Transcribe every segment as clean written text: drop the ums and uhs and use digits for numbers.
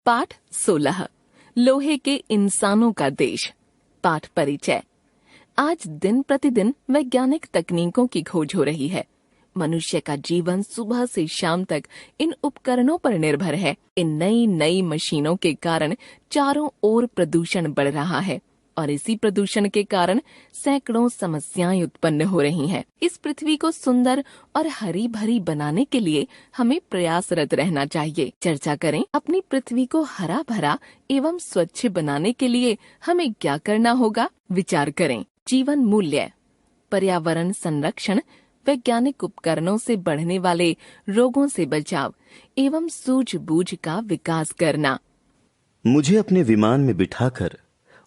पाठ 16 लोहे के इंसानों का देश। पाठ परिचय। आज दिन प्रतिदिन वैज्ञानिक तकनीकों की खोज हो रही है। मनुष्य का जीवन सुबह से शाम तक इन उपकरणों पर निर्भर है। इन नई नई मशीनों के कारण चारों ओर प्रदूषण बढ़ रहा है और इसी प्रदूषण के कारण सैकड़ों समस्याएं उत्पन्न हो रही हैं। इस पृथ्वी को सुंदर और हरी भरी बनाने के लिए हमें प्रयासरत रहना चाहिए। चर्चा करें, अपनी पृथ्वी को हरा भरा एवं स्वच्छ बनाने के लिए हमें क्या करना होगा। विचार करें। जीवन मूल्य, पर्यावरण संरक्षण, वैज्ञानिक उपकरणों से बढ़ने वाले रोगों से बचाव एवं सूझबूझ का विकास करना। मुझे अपने विमान में बिठाकर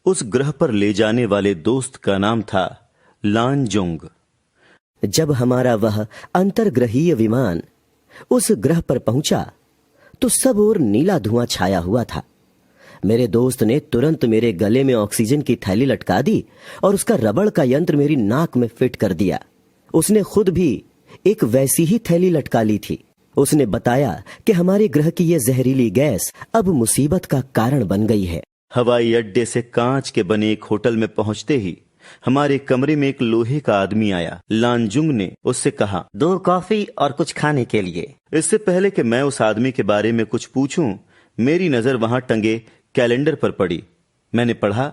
उस ग्रह पर ले जाने वाले दोस्त का नाम था लानजुंग। जब हमारा वह अंतर्ग्रहीय विमान उस ग्रह पर पहुंचा तो सब ओर नीला धुआं छाया हुआ था। मेरे दोस्त ने तुरंत मेरे गले में ऑक्सीजन की थैली लटका दी और उसका रबड़ का यंत्र मेरी नाक में फिट कर दिया। उसने खुद भी एक वैसी ही थैली लटका ली थी। उसने बताया कि हमारे ग्रह की यह जहरीली गैस अब मुसीबत का कारण बन गई है। हवाई अड्डे से कांच के बने एक होटल में पहुंचते ही हमारे कमरे में एक लोहे का आदमी आया। लानजुंग ने उससे कहा, 2 कॉफी और कुछ खाने के लिए। इससे पहले कि मैं उस आदमी के बारे में कुछ पूछूं, मेरी नजर वहां टंगे कैलेंडर पर पड़ी। मैंने पढ़ा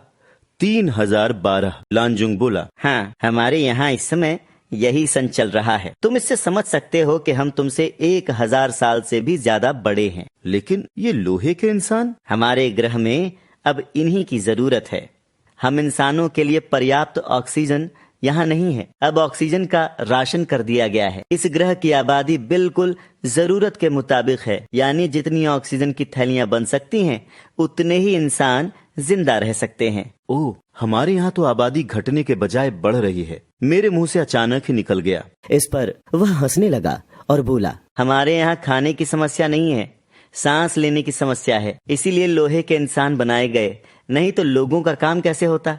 3012। लानजुंग बोला, हाँ, हमारे यहाँ इस समय यही सन चल रहा है। तुम इससे समझ सकते हो कि हम तुमसे 1000 साल से भी ज्यादा बड़े हैं। लेकिन ये लोहे के इंसान? हमारे ग्रह में अब इन्हीं की जरूरत है। हम इंसानों के लिए पर्याप्त ऑक्सीजन यहाँ नहीं है। अब ऑक्सीजन का राशन कर दिया गया है। इस ग्रह की आबादी बिल्कुल जरूरत के मुताबिक है, यानी जितनी ऑक्सीजन की थैलियां बन सकती हैं उतने ही इंसान जिंदा रह सकते हैं। ओह, हमारे यहाँ तो आबादी घटने के बजाय बढ़ रही है। मेरे मुंह से अचानक ही निकल गया। इस पर वह हंसने लगा और बोला, हमारे यहाँ खाने की समस्या नहीं है, सांस लेने की समस्या है। इसीलिए लोहे के इंसान बनाए गए, नहीं तो लोगों का काम कैसे होता।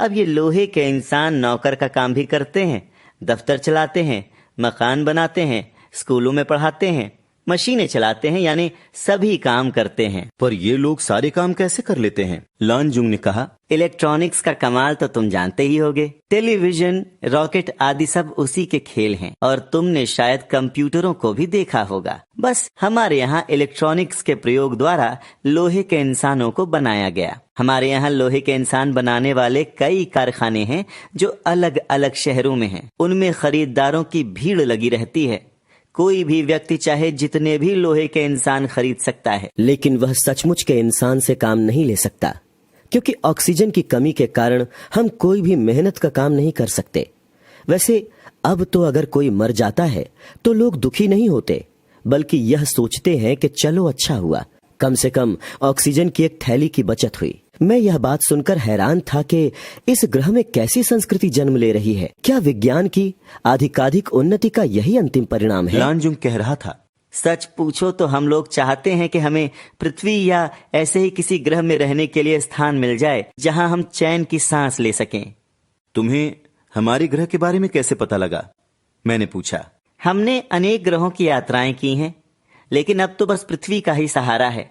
अब ये लोहे के इंसान नौकर का काम भी करते हैं, दफ्तर चलाते हैं, मकान बनाते हैं, स्कूलों में पढ़ाते हैं, मशीनें चलाते हैं, यानी सभी काम करते हैं। पर ये लोग सारे काम कैसे कर लेते हैं? लानजुंग ने कहा, इलेक्ट्रॉनिक्स का कमाल तो तुम जानते ही होगे। टेलीविजन, रॉकेट आदि सब उसी के खेल हैं। और तुमने शायद कंप्यूटरों को भी देखा होगा। बस हमारे यहाँ इलेक्ट्रॉनिक्स के प्रयोग द्वारा लोहे के इंसानों को बनाया गया। हमारे यहाँ लोहे के इंसान बनाने वाले कई कारखाने हैं जो अलग अलग शहरों में हैं। उनमें खरीदारों की भीड़ लगी रहती है। कोई भी व्यक्ति चाहे जितने भी लोहे के इंसान खरीद सकता है। लेकिन वह सचमुच के इंसान से काम नहीं ले सकता, क्योंकि ऑक्सीजन की कमी के कारण हम कोई भी मेहनत का काम नहीं कर सकते। वैसे अब तो अगर कोई मर जाता है तो लोग दुखी नहीं होते, बल्कि यह सोचते हैं कि चलो अच्छा हुआ, कम से कम ऑक्सीजन की एक थैली की बचत हुई। मैं यह बात सुनकर हैरान था कि इस ग्रह में कैसी संस्कृति जन्म ले रही है। क्या विज्ञान की आधिकाधिक उन्नति का यही अंतिम परिणाम है? लानजुंग कह रहा था, सच पूछो तो हम लोग चाहते हैं कि हमें पृथ्वी या ऐसे ही किसी ग्रह में रहने के लिए स्थान मिल जाए जहां हम चैन की सांस ले सकें। तुम्हें हमारे ग्रह के बारे में कैसे पता लगा? मैंने पूछा। हमने अनेक ग्रहों की यात्राएं की हैं, लेकिन अब तो बस पृथ्वी का ही सहारा है।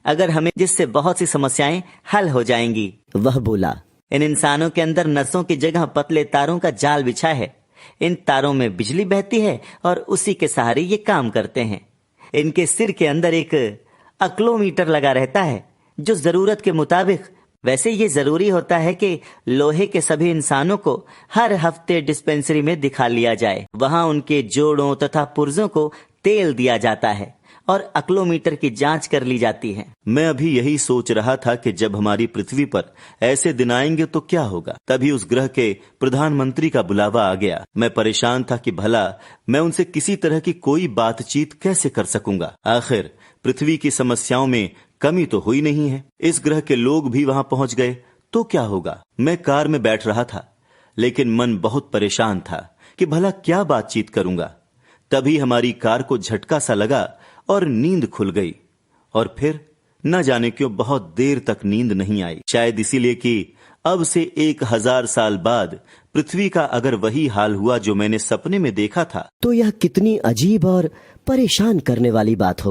अगर हमें जिससे बहुत सी समस्याएं हल हो जाएंगी। वह बोला, इन इंसानों के अंदर नसों की जगह पतले तारों का जाल बिछा है। इन तारों में बिजली बहती है और उसी के सहारे ये काम करते हैं। इनके सिर के अंदर एक अक्लोमीटर लगा रहता है जो जरूरत के मुताबिक, वैसे ये जरूरी होता है कि लोहे के सभी इंसानों को हर हफ्ते डिस्पेंसरी में दिखा लिया जाए। वहां उनके जोड़ों तथा पुर्जों को तेल दिया जाता है और अक्लोमीटर की जांच कर ली जाती है। मैं अभी यही सोच रहा था कि जब हमारी पृथ्वी पर ऐसे दिन आएंगे तो क्या होगा। तभी उस ग्रह के प्रधानमंत्री का बुलावा आ गया। मैं परेशान था कि भला मैं उनसे किसी तरह की कोई बातचीत कैसे कर सकूंगा। आखिर पृथ्वी की समस्याओं में कमी तो हुई नहीं है। इस ग्रह के लोग भी वहां पहुंच गए तो क्या होगा। मैं कार में बैठ रहा था, लेकिन मन बहुत परेशान था कि भला क्या बातचीत करूंगा। तभी हमारी कार को झटका सा लगा और नींद खुल गई। और फिर न जाने क्यों बहुत देर तक नींद नहीं आई। शायद इसीलिए कि अब से 1000 साल बाद पृथ्वी का अगर वही हाल हुआ जो मैंने सपने में देखा था, तो यह कितनी अजीब और परेशान करने वाली बात हो।